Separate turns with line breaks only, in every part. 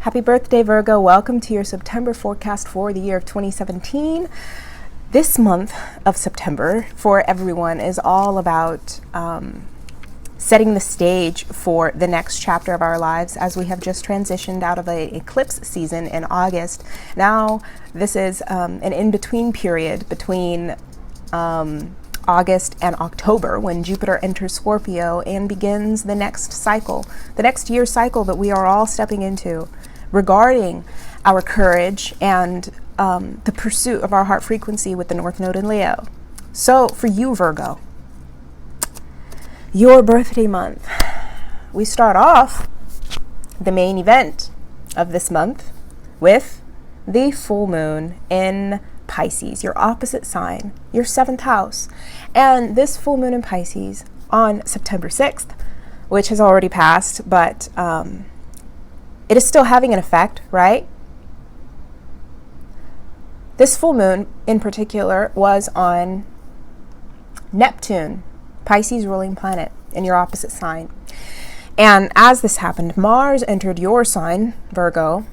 Happy birthday, Virgo. Welcome to your September forecast for the year of 2017. This month of September for everyone is all about setting the stage for the next chapter of our lives, as we have just transitioned out of an eclipse season in August. Now this is an in-between period between August and October, when Jupiter enters Scorpio and begins the next cycle, the next year cycle that we are all stepping into regarding our courage and the pursuit of our heart frequency with the North Node in Leo. So for you, Virgo, your birthday month, we start off the main event of this month with the full moon in Pisces, your opposite sign, your seventh house. And this full moon in Pisces on September 6th, which has already passed, but it is still having an effect, right? This full moon in particular was on Neptune, Pisces ruling planet, in your opposite sign. And as this happened, Mars entered your sign, Virgo,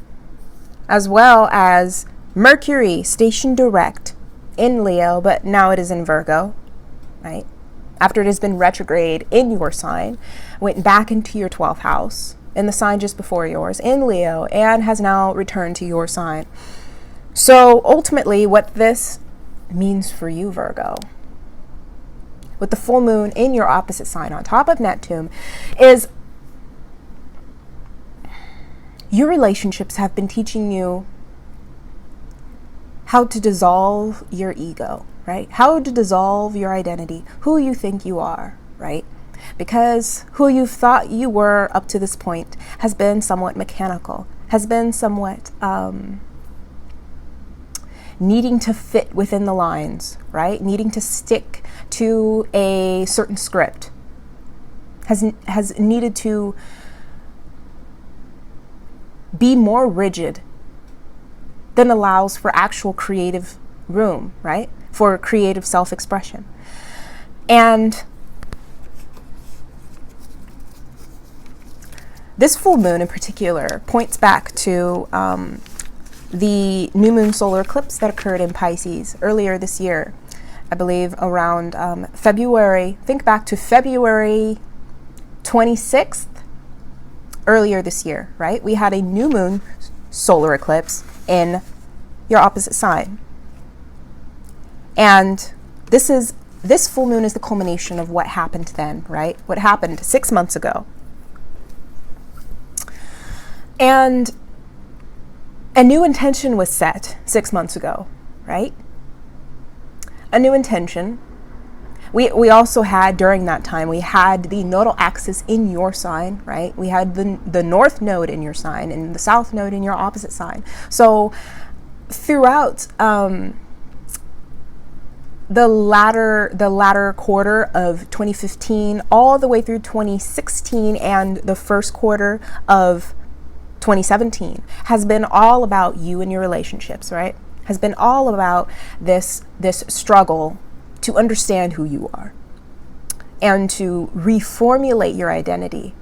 as well as Mercury stationed direct in Leo, but now it is in Virgo, right? After it has been retrograde in your sign, went back into your 12th house, in the sign just before yours, in Leo, and has now returned to your sign. So ultimately, what this means for you, Virgo, with the full moon in your opposite sign on top of Neptune, is your relationships have been teaching you how to dissolve your ego, right? How to dissolve your identity, who you think you are, right? Because who you've thought you were up to this point has been somewhat mechanical, has been somewhat needing to fit within the lines, right? Needing to stick to a certain script, has needed to be more rigid than allows for actual creative room, right? For creative self-expression. And this full moon in particular points back to the new moon solar eclipse that occurred in Pisces earlier this year. I believe around February, think back to February 26th, earlier this year, right? We had a new moon solar eclipse in your opposite sign. And this full moon is the culmination of what happened then, right? What happened 6 months ago. And a new intention was set 6 months ago, right? A new intention. We also had, during that time, we had the nodal axis in your sign, right? We had the north node in your sign and the south node in your opposite sign. So throughout the latter quarter of 2015, all the way through 2016 and the first quarter of 2017 has been all about you and your relationships, right? Has been all about this struggle to understand who you are and to reformulate your identity,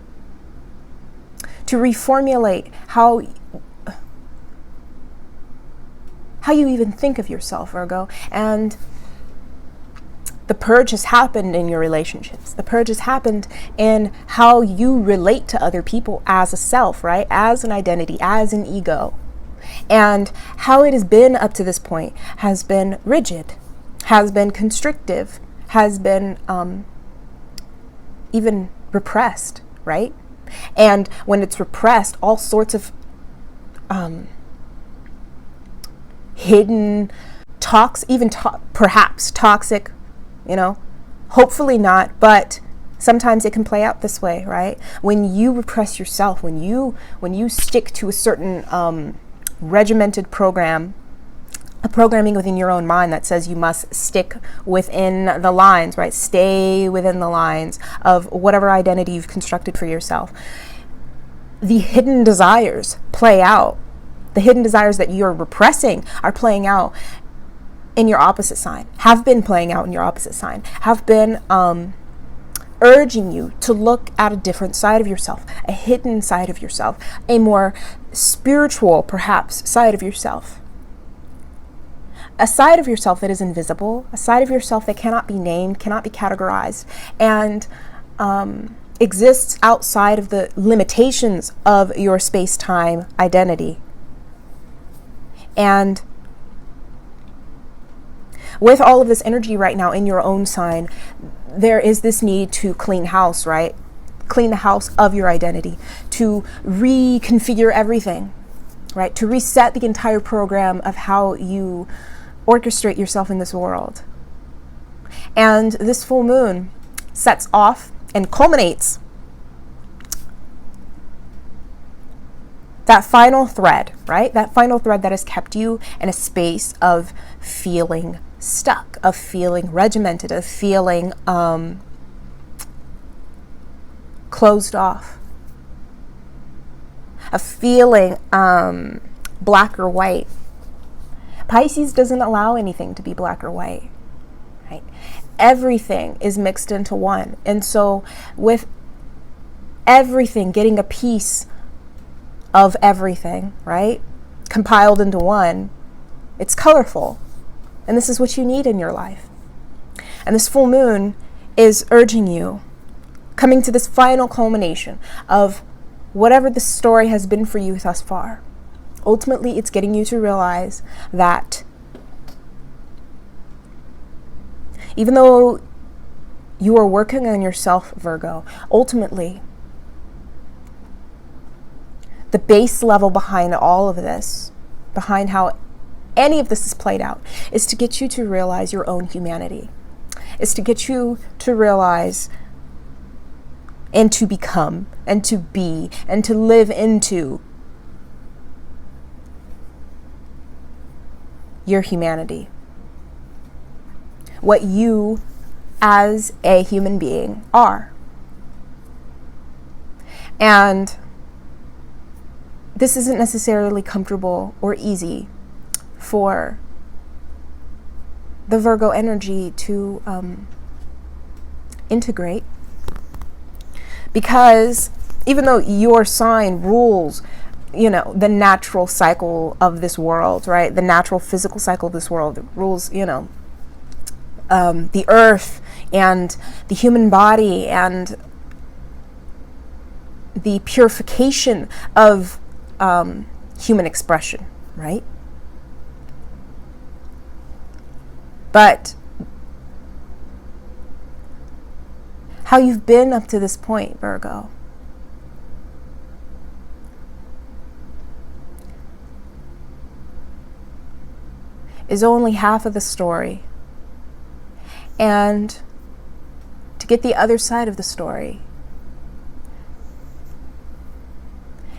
to reformulate how you even think of yourself, Virgo. And the purge has happened in your relationships. The purge has happened in how you relate to other people as a self, right? As an identity, as an ego. And how it has been up to this point has been rigid, has been constrictive, has been even repressed, right? And when it's repressed, all sorts of hidden talks, even perhaps toxic, hopefully not, but sometimes it can play out this way, right? When you repress yourself, when you stick to a certain regimented program, a programming within your own mind that says you must stick within the lines, right? Stay within the lines of whatever identity you've constructed for yourself. The hidden desires play out. The hidden desires that you're repressing are playing out in your opposite sign, have been playing out in your opposite sign, have been urging you to look at a different side of yourself, a hidden side of yourself, a more spiritual, perhaps, side of yourself. A side of yourself that is invisible, a side of yourself that cannot be named, cannot be categorized, and exists outside of the limitations of your space-time identity. And with all of this energy right now in your own sign, there is this need to clean house, right? Clean the house of your identity, to reconfigure everything, right? To reset the entire program of how you orchestrate yourself in this world. And this full moon sets off and culminates that final thread, right? That final thread that has kept you in a space of feeling stuck, of feeling regimented, of feeling closed off, of feeling black or white. Pisces doesn't allow anything to be black or white, right? Everything is mixed into one. And so with everything getting a piece of everything, right, compiled into one, it's colorful. And this is what you need in your life. And this full moon is urging you, coming to this final culmination of whatever the story has been for you thus far. Ultimately, it's getting you to realize that even though you are working on yourself, Virgo, ultimately, the base level behind all of this, behind how any of this is played out, is to get you to realize your own humanity. Is to get you to realize and to become and to be and to live into your humanity. What you as a human being are. And this isn't necessarily comfortable or easy for the Virgo energy to integrate, because even though your sign rules, the natural cycle of this world, right? The natural physical cycle of this world rules, the earth and the human body and the purification of human expression, right? But how you've been up to this point, Virgo, is only half of the story. And to get the other side of the story,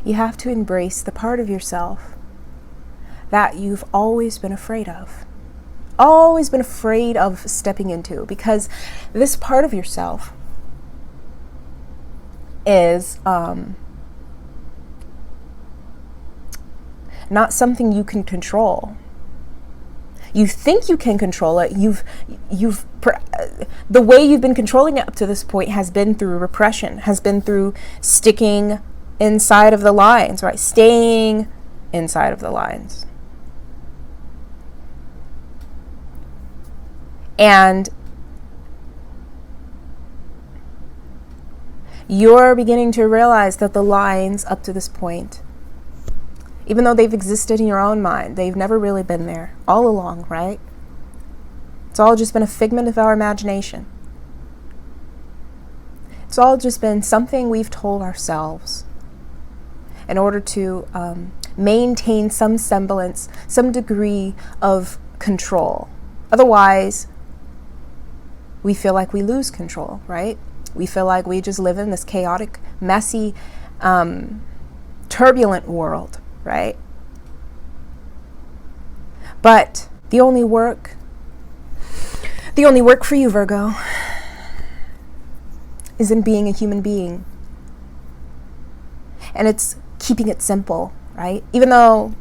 you have to embrace the part of yourself that you've always been afraid of. Always been afraid of stepping into, because this part of yourself is not something you can control. You think you can control it. The way you've been controlling it up to this point has been through repression, has been through sticking inside of the lines, right? Staying inside of the lines. And you're beginning to realize that the lines up to this point, even though they've existed in your own mind, they've never really been there all along, right? It's all just been a figment of our imagination. It's all just been something we've told ourselves in order to maintain some semblance, some degree of control. Otherwise, we feel like we lose control, right? We feel like we just live in this chaotic, messy, turbulent world, right? But the only work for you, Virgo, is in being a human being. And it's keeping it simple, right? Even though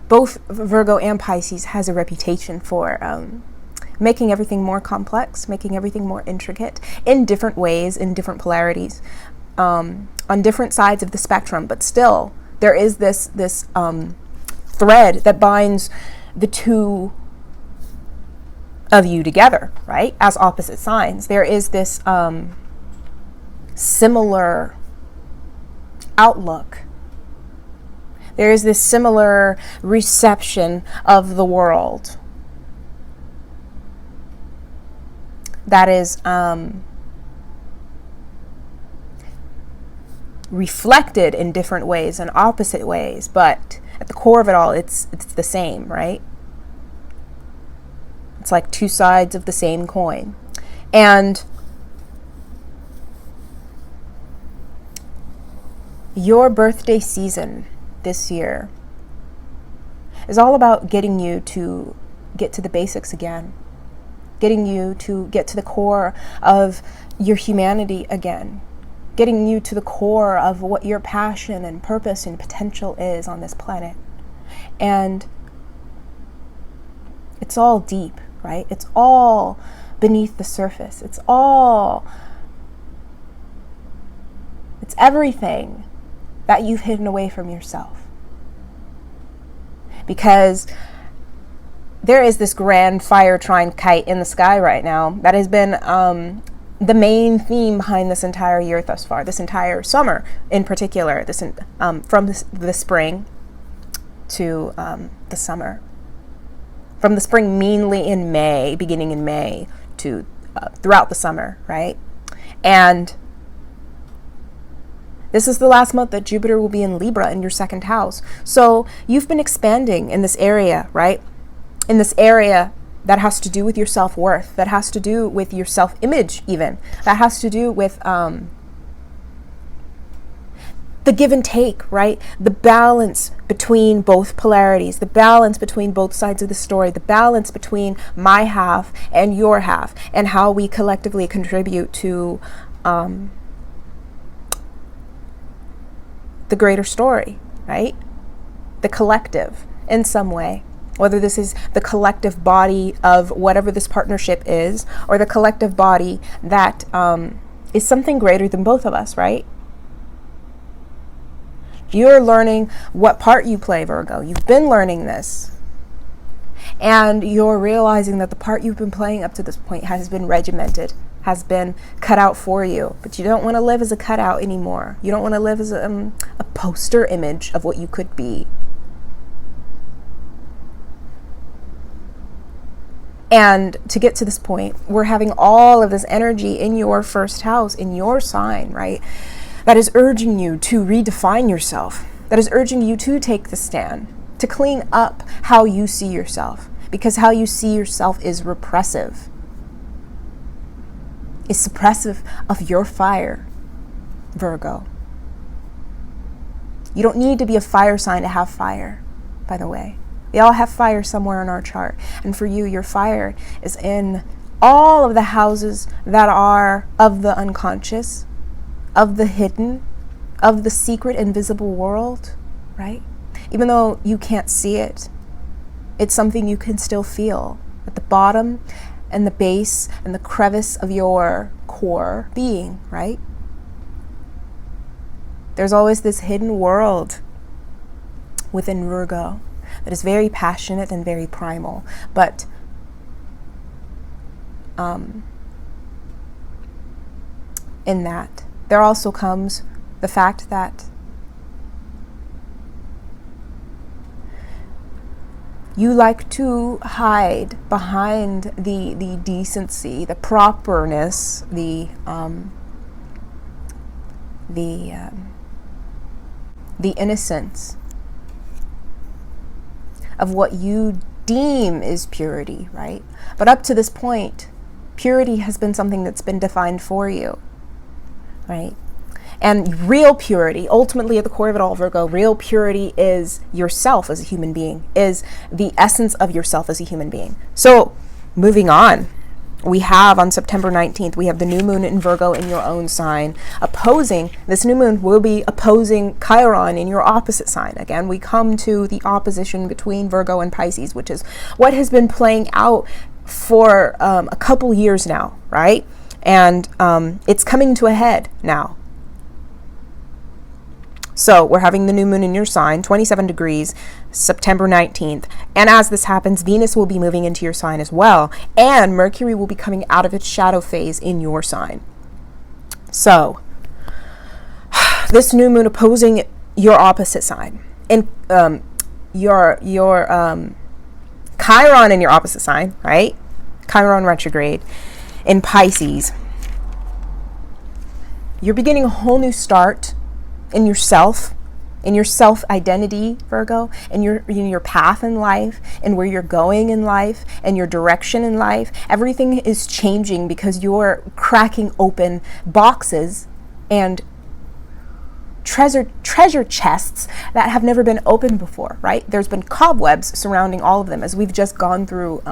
both Virgo and Pisces has a reputation for making everything more complex, making everything more intricate in different ways, in different polarities. on different sides of the spectrum, but still there is this thread that binds the two of you together, right? As opposite signs, there is this similar outlook. There is this similar reception of the world that is reflected in different ways and opposite ways, but at the core of it all, it's the same, right? It's like two sides of the same coin. And your birthday season this year is all about getting you to get to the basics again, getting you to get to the core of your humanity again, getting you to the core of what your passion and purpose and potential is on this planet. And it's all deep, right? It's all beneath the surface. It's everything that you've hidden away from yourself. Because there is this grand fire trine kite in the sky right now that has been the main theme behind this entire year thus far, this entire summer in particular, from the spring to the summer. From the spring mainly in May, beginning in May, to throughout the summer, right? And this is the last month that Jupiter will be in Libra in your second house. So you've been expanding in this area, right? In this area that has to do with your self-worth, that has to do with your self-image even, that has to do with the give and take, right? The balance between both polarities, the balance between both sides of the story, the balance between my half and your half, and how we collectively contribute to the greater story, right? The collective in some way. Whether this is the collective body of whatever this partnership is, or the collective body that is something greater than both of us, right? You're learning what part you play, Virgo. You've been learning this. And you're realizing that the part you've been playing up to this point has been regimented, has been cut out for you. But you don't want to live as a cutout anymore. You don't want to live as a poster image of what you could be. And to get to this point, we're having all of this energy in your first house, in your sign, right? That is urging you to redefine yourself. That is urging you to take the stand, to clean up how you see yourself. Because how you see yourself is repressive. It's suppressive of your fire, Virgo. You don't need to be a fire sign to have fire, by the way. We all have fire somewhere in our chart. And for you, your fire is in all of the houses that are of the unconscious, of the hidden, of the secret invisible world, right? Even though you can't see it, it's something you can still feel at the bottom and the base and the crevice of your core being, right? There's always this hidden world within Virgo that is very passionate and very primal, but in that, there also comes the fact that you like to hide behind the decency, the properness, the innocence of what you deem is purity, right? But up to this point, purity has been something that's been defined for you, right? And real purity, ultimately at the core of it all, Virgo, real purity is yourself as a human being, is the essence of yourself as a human being. So moving on, we have on September 19th, we have the new moon in Virgo in your own sign opposing, this new moon will be opposing Chiron in your opposite sign. Again, we come to the opposition between Virgo and Pisces, which is what has been playing out for a couple years now, right? And it's coming to a head now. So we're having the new moon in your sign, 27 degrees, September 19th. And as this happens, Venus will be moving into your sign as well. And Mercury will be coming out of its shadow phase in your sign. So this new moon opposing your opposite sign. And your Chiron in your opposite sign, right? Chiron retrograde in Pisces. You're beginning a whole new start in yourself, in your self-identity, Virgo, in your path in life, and where you're going in life, and your direction in life. Everything is changing because you're cracking open boxes and treasure chests that have never been opened before, right? There's been cobwebs surrounding all of them, as we've just gone through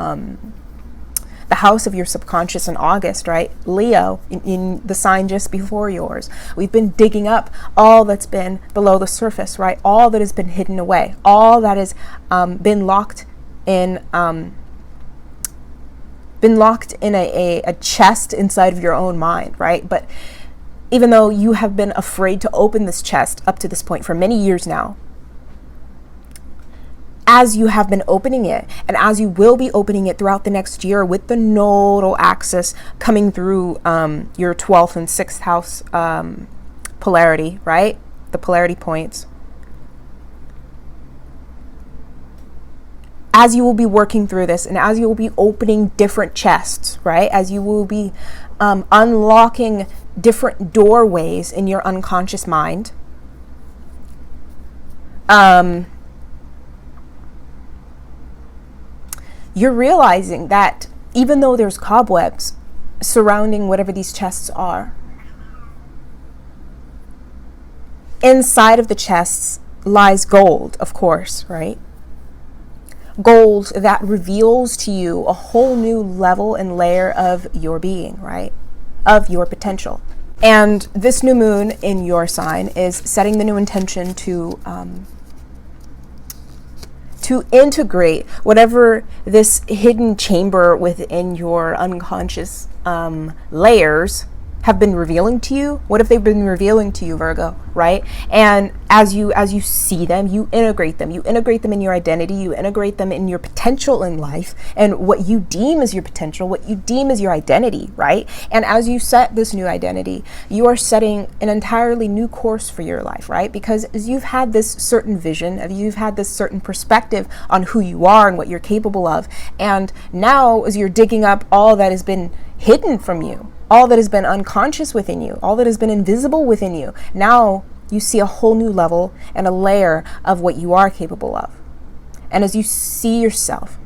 the house of your subconscious in August, right? Leo, in the sign just before yours. We've been digging up all that's been below the surface, right? All that has been hidden away, all that has been locked in a chest inside of your own mind, right? But even though you have been afraid to open this chest up to this point for many years now, as you have been opening it, and as you will be opening it throughout the next year with the nodal axis coming through your 12th and 6th house polarity, right? The polarity points. As you will be working through this, and as you will be opening different chests, right? As you will be unlocking different doorways in your unconscious mind, you're realizing that even though there's cobwebs surrounding whatever these chests are, inside of the chests lies gold, of course, right? Gold that reveals to you a whole new level and layer of your being, right? Of your potential. And this new moon in your sign is setting the new intention to integrate whatever this hidden chamber within your unconscious layers have been revealing to you. What have they been revealing to you, Virgo, right? And as you see them, you integrate them. You integrate them in your identity. You integrate them in your potential in life and what you deem as your potential, what you deem as your identity, right? And as you set this new identity, you are setting an entirely new course for your life, right? Because as you've had this certain vision, you've had this certain perspective on who you are and what you're capable of. And now as you're digging up all that has been hidden from you, all that has been unconscious within you, all that has been invisible within you, now you see a whole new level and a layer of what you are capable of. And as you see yourself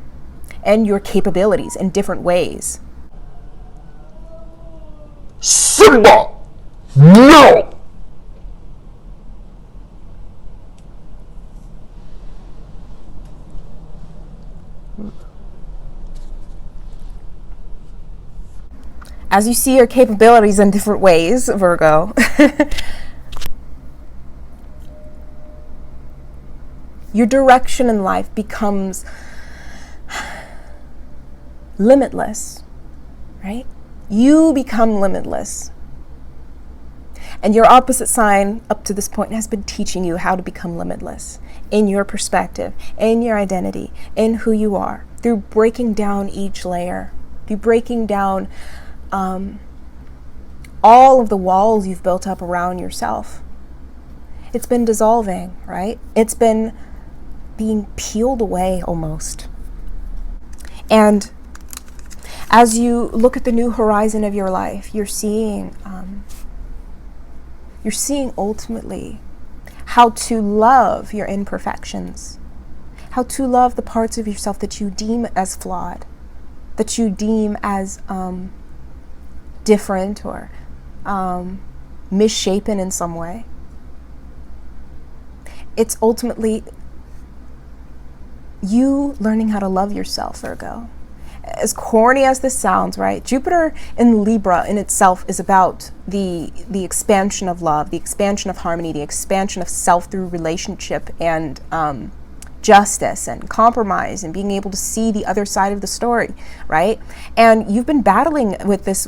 and your capabilities in different ways.
Simba! No!
As you see your capabilities in different ways, Virgo, your direction in life becomes limitless, right? You become limitless. And your opposite sign up to this point has been teaching you how to become limitless in your perspective, in your identity, in who you are, through breaking down each layer, through breaking down all of the walls you've built up around yourself. It's been dissolving, right? It's been being peeled away almost. And as you look at the new horizon of your life, you're seeing ultimately how to love your imperfections, how to love the parts of yourself that you deem as flawed, that you deem as different or misshapen in some way. It's ultimately you learning how to love yourself, Virgo. As corny as this sounds, right? Jupiter in Libra in itself is about the expansion of love, the expansion of harmony, the expansion of self through relationship and justice and compromise and being able to see the other side of the story, right? And you've been battling with this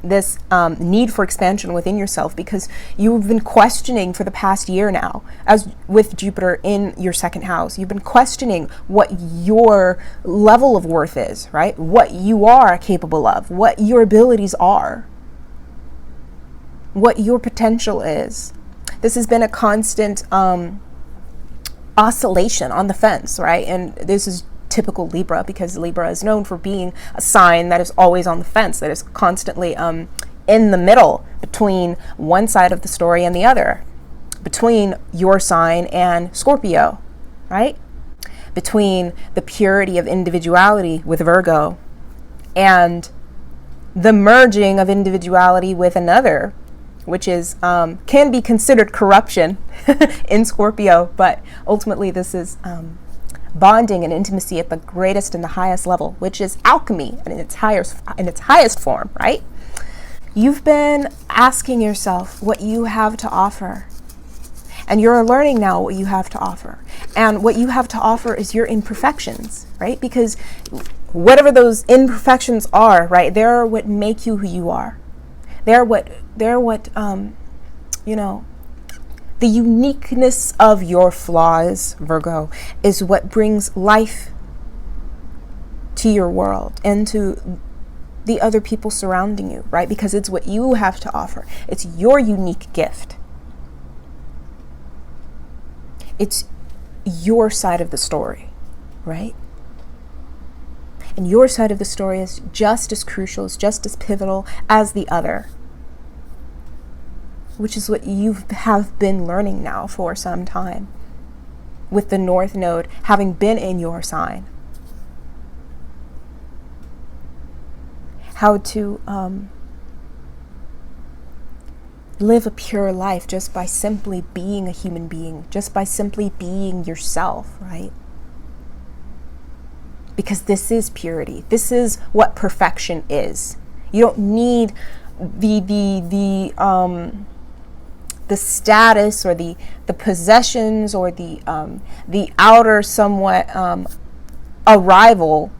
this need for expansion within yourself, because you've been questioning for the past year now, as with Jupiter in your second house. You've been questioning what your level of worth is, right? What you are capable of, what your abilities are, what your potential is. This has been a constant oscillation on the fence, right? And this is typical Libra, because Libra is known for being a sign that is always on the fence, that is constantly in the middle between one side of the story and the other, between your sign and Scorpio, right? Between the purity of individuality with Virgo and the merging of individuality with another, which is can be considered corruption in Scorpio, but ultimately this is bonding and intimacy at the greatest and the highest level, which is alchemy in its highest form, right? You've been asking yourself what you have to offer, and you're learning now what you have to offer. And what you have to offer is your imperfections, right? Because whatever those imperfections are, right, they're what make you who you are. They're what the uniqueness of your flaws, Virgo, is what brings life to your world and to the other people surrounding you, right? Because it's what you have to offer. It's your unique gift. It's your side of the story, right? And your side of the story is just as crucial, is just as pivotal as the other, which is what you have been learning now for some time, with the North Node having been in your sign. How to live a pure life just by simply being a human being, just by simply being yourself, right? Because this is purity. This is what perfection is. You don't need the status or the possessions or the outer somewhat arrival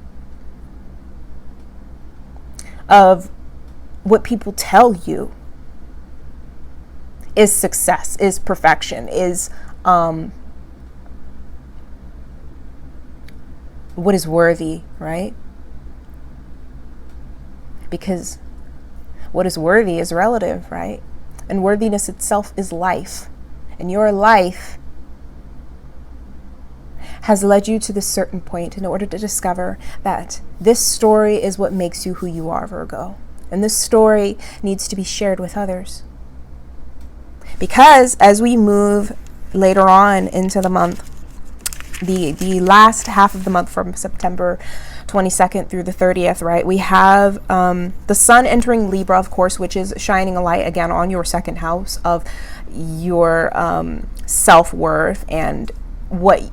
of what people tell you is success, is perfection, is what is worthy, right? Because what is worthy is relative, right? And worthiness itself is life. And your life has led you to this certain point in order to discover that this story is what makes you who you are, Virgo. And this story needs to be shared with others. Because as we move later on into the month, the last half of the month from September 22nd through the 30th, right, we have the sun entering Libra, of course, which is shining a light again on your second house of your self-worth and what,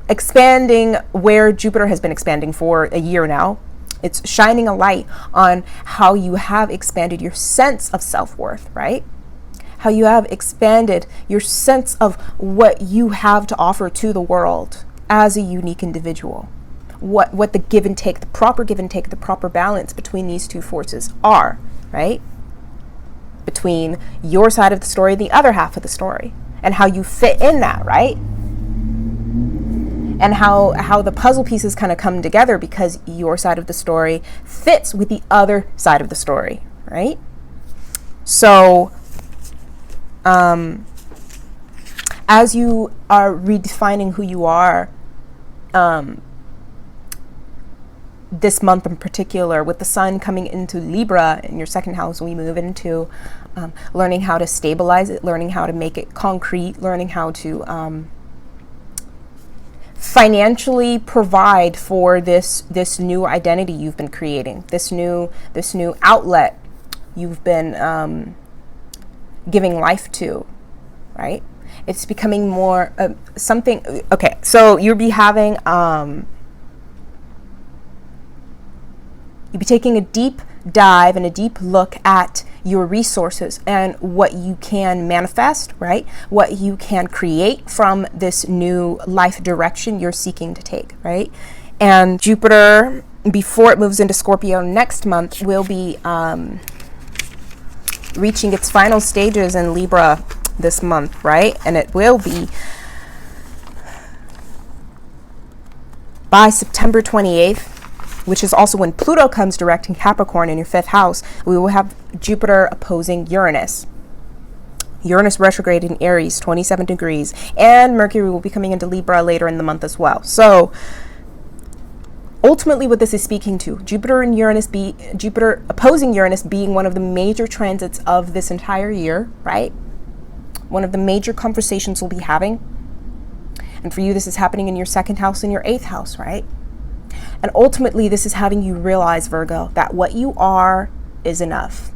expanding where Jupiter has been expanding for a year now. It's shining a light on how you have expanded your sense of self-worth, right? How you have expanded your sense of what you have to offer to the world as a unique individual. What the give and take, the proper give and take, the proper balance between these two forces are, right? Between your side of the story and the other half of the story, and how you fit in that, right? And how the puzzle pieces kind of come together because your side of the story fits with the other side of the story, right? So as you are redefining who you are, this month in particular, with the sun coming into Libra in your second house, we move into learning how to stabilize it, learning how to make it concrete, learning how to financially provide for this new identity you've been creating, this new outlet you've been giving life to, right? It's becoming more something. Okay, so you'll be having you'll be taking a deep dive and a deep look at your resources and what you can manifest, right? What you can create from this new life direction you're seeking to take, right? And Jupiter, before it moves into Scorpio next month, will be reaching its final stages in Libra this month, right? And it will be by September 28th, which is also when Pluto comes direct in Capricorn in your 5th house. We will have Jupiter opposing Uranus. Uranus retrograde in Aries, 27 degrees. And Mercury will be coming into Libra later in the month as well. So ultimately what this is speaking to, Jupiter opposing Uranus being one of the major transits of this entire year, right? One of the major conversations we'll be having. And for you, this is happening in your 2nd house and your 8th house, right? And ultimately, this is having you realize, Virgo, that what you are is enough.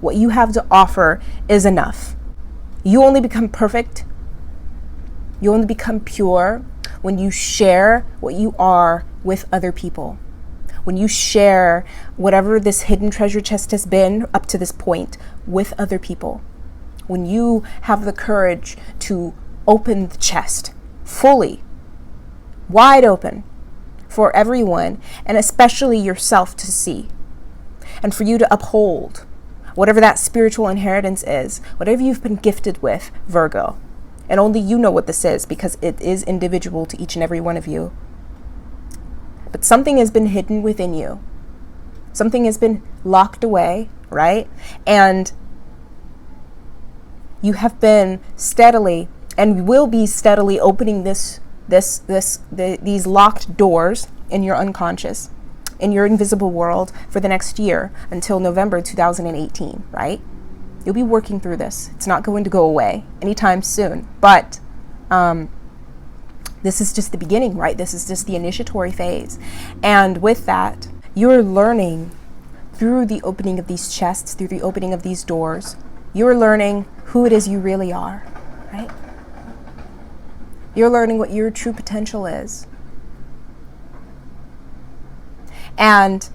What you have to offer is enough. You only become perfect. You only become pure when you share what you are with other people. When you share whatever this hidden treasure chest has been up to this point with other people. When you have the courage to open the chest fully, wide open, for everyone, and especially yourself to see, and for you to uphold whatever that spiritual inheritance is, whatever you've been gifted with, Virgo. And only you know what this is, because it is individual to each and every one of you. But something has been hidden within you. Something has been locked away, right? And you have been steadily, and will be steadily, opening these locked doors in your unconscious, in your invisible world for the next year until November 2018, right? You'll be working through this. It's not going to go away anytime soon, but this is just the beginning, right? This is just the initiatory phase. And with that, you're learning through the opening of these chests, through the opening of these doors, you're learning who it is you really are, right? You're learning what your true potential is. And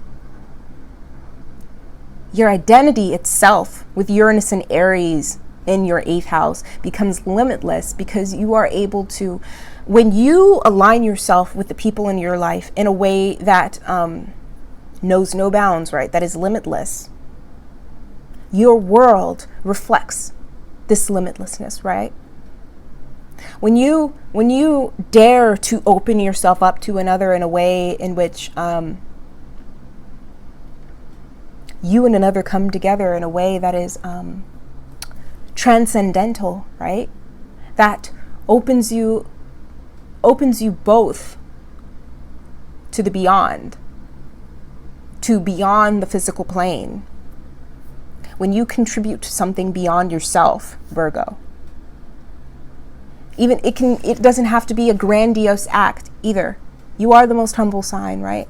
your identity itself with Uranus and Aries in your 8th house becomes limitless, because you are able to, when you align yourself with the people in your life in a way that knows no bounds, right? That is limitless. Your world reflects this limitlessness, right? When you dare to open yourself up to another in a way in which you and another come together in a way that is transcendental, right? That opens you both to the beyond, to beyond the physical plane. When you contribute to something beyond yourself, Virgo. Even it doesn't have to be a grandiose act either. You are the most humble sign, right?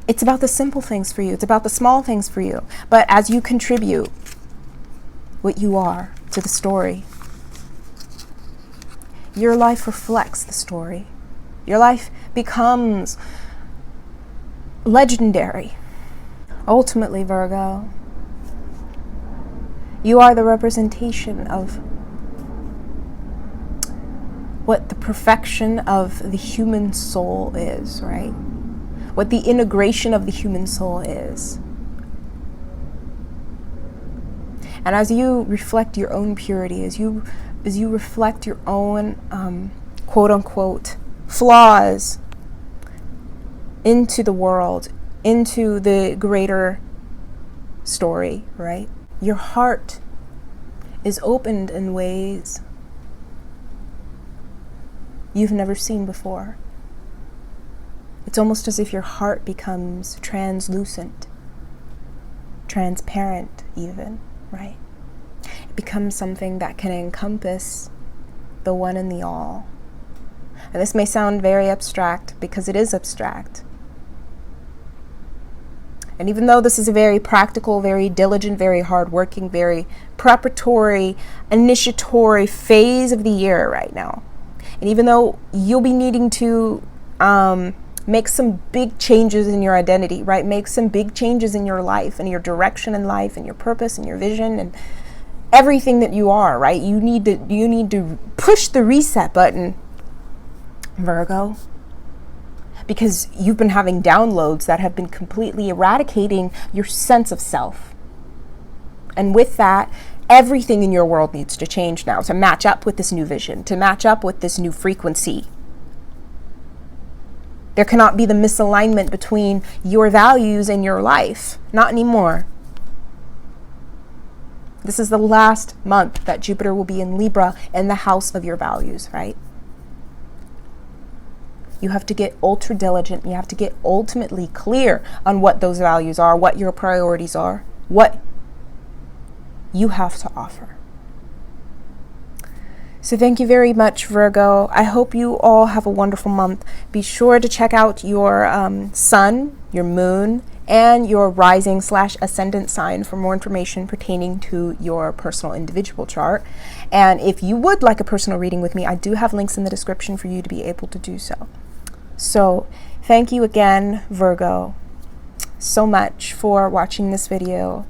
It's about the simple things for you. It's about the small things for you. But as you contribute what you are to the story, your life reflects the story. Your life becomes legendary. Ultimately, Virgo, you are the representation of what the perfection of the human soul is, right? What the integration of the human soul is. And as you reflect your own purity, as you reflect your own quote unquote flaws into the world, into the greater story, right? Your heart is opened in ways you've never seen before. It's almost as if your heart becomes translucent, transparent even, right? It becomes something that can encompass the one and the all. And this may sound very abstract, because it is abstract. And even though this is a very practical, very diligent, very hardworking, very preparatory, initiatory phase of the year right now, and even though you'll be needing to make some big changes in your identity, right? Make some big changes in your life and your direction in life and your purpose and your vision and everything that you are, right? You need to push the reset button, Virgo, because you've been having downloads that have been completely eradicating your sense of self. And with that, everything in your world needs to change now to match up with this new vision, to match up with this new frequency. There cannot be the misalignment between your values and your life. Not anymore. This is the last month that Jupiter will be in Libra, in the house of your values, right? You have to get ultra diligent. You have to get ultimately clear on what those values are, what your priorities are, what you have to offer. So thank you very much, Virgo. I hope you all have a wonderful month. Be sure to check out your sun, your moon, and your rising/ascendant sign for more information pertaining to your personal individual chart. And if you would like a personal reading with me, I do have links in the description for you to be able to do so. So thank you again, Virgo, so much for watching this video.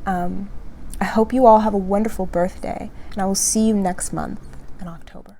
I hope you all have a wonderful birthday, and I will see you next month in October.